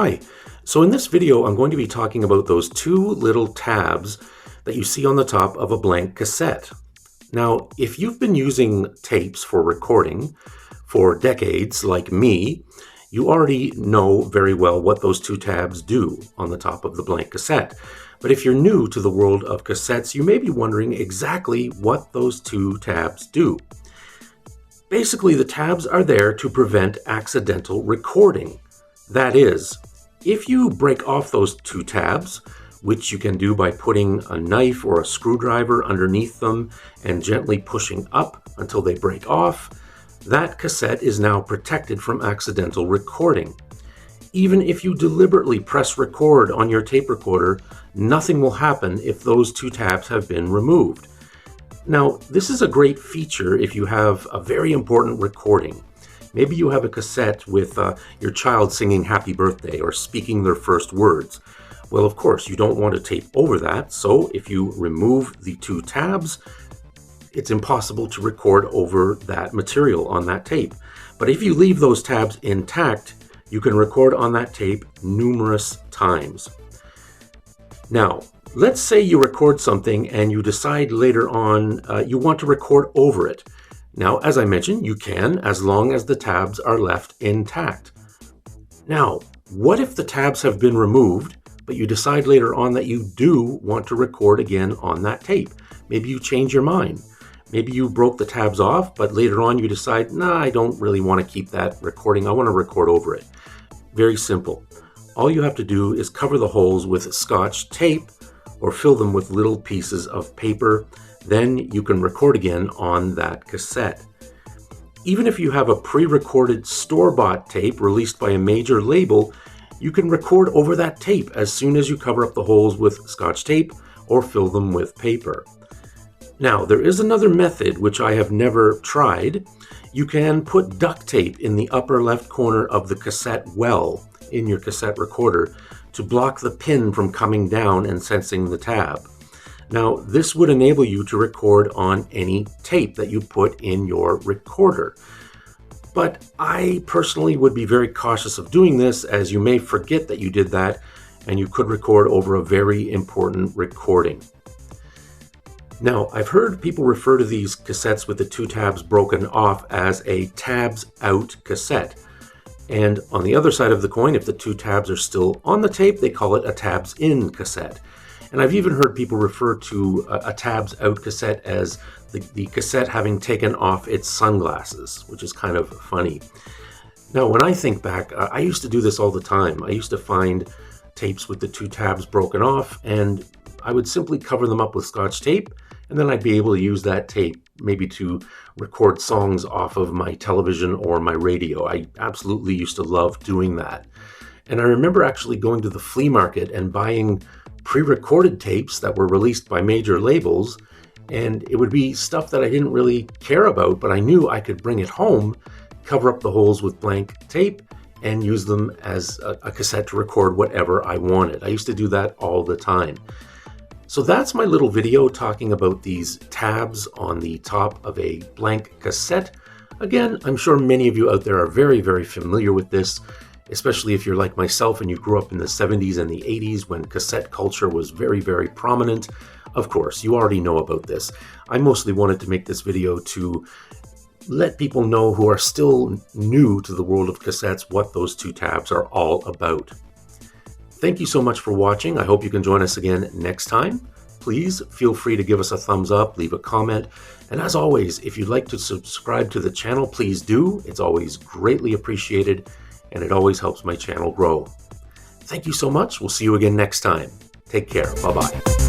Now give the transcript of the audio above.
Hi, so in this video I'm going to be talking about those two little tabs that you see on the top of a blank cassette. Now, if you've been using tapes for recording for decades like me, you already know very well what those two tabs do on the top of the blank cassette. But if you're new to the world of cassettes, you may be wondering exactly what those two tabs do. Basically, the tabs are there to prevent accidental recording. That is, if you break off those two tabs, which you can do by putting a knife or a screwdriver underneath them and gently pushing up until they break off, that cassette is now protected from accidental recording. Even if you deliberately press record on your tape recorder, nothing will happen if those two tabs have been removed. Now, this is a great feature if you have a very important recording. Maybe you have a cassette with your child singing happy birthday or speaking their first words. Well, of course, you don't want to tape over that, so if you remove the two tabs, it's impossible to record over that material on that tape. But if you leave those tabs intact, you can record on that tape numerous times. Now, let's say you record something and you decide later on you want to record over it. Now, as I mentioned, you can, as long as the tabs are left intact. Now, what if the tabs have been removed, but you decide later on that you do want to record again on that tape? Maybe you change your mind. Maybe you broke the tabs off, but later on you decide, nah, I don't really want to keep that recording. I want to record over it. Very simple. All you have to do is cover the holes with scotch tape or fill them with little pieces of paper. Then you can record again on that cassette. Even if you have a pre-recorded store-bought tape released by a major label, you can record over that tape as soon as you cover up the holes with scotch tape or fill them with paper. Now, there is another method which I have never tried. You can put duct tape in the upper left corner of the cassette well in your cassette recorder to block the pin from coming down and sensing the tab. Now, this would enable you to record on any tape that you put in your recorder. But I personally would be very cautious of doing this, as you may forget that you did that and you could record over a very important recording. Now, I've heard people refer to these cassettes with the two tabs broken off as a tabs out cassette. And on the other side of the coin, if the two tabs are still on the tape, they call it a tabs in cassette. And I've even heard people refer to a tabs out cassette as the cassette having taken off its sunglasses, which is kind of funny. Now, when I think back, I used to do this all the time. I used to find tapes with the two tabs broken off, and I would simply cover them up with scotch tape, and then I'd be able to use that tape maybe to record songs off of my television or my radio. I absolutely used to love doing that. And I remember actually going to the flea market and buying pre-recorded tapes that were released by major labels, and it would be stuff that I didn't really care about, but I knew I could bring it home, cover up the holes with blank tape, and use them as a cassette to record whatever I wanted. I used to do that all the time. So that's my little video talking about these tabs on the top of a blank cassette. Again, I'm sure many of you out there are very, very familiar with this, especially if you're like myself and you grew up in the 70s and the 80s when cassette culture was very, very prominent. Of course, you already know about this. I mostly wanted to make this video to let people know who are still new to the world of cassettes what those two tabs are all about. Thank you so much for watching. I hope you can join us again next time. Please feel free to give us a thumbs up, leave a comment, and as always, if you'd like to subscribe to the channel, please do. It's always greatly appreciated, and it always helps my channel grow. Thank you so much. We'll see you again next time. Take care. Bye-bye.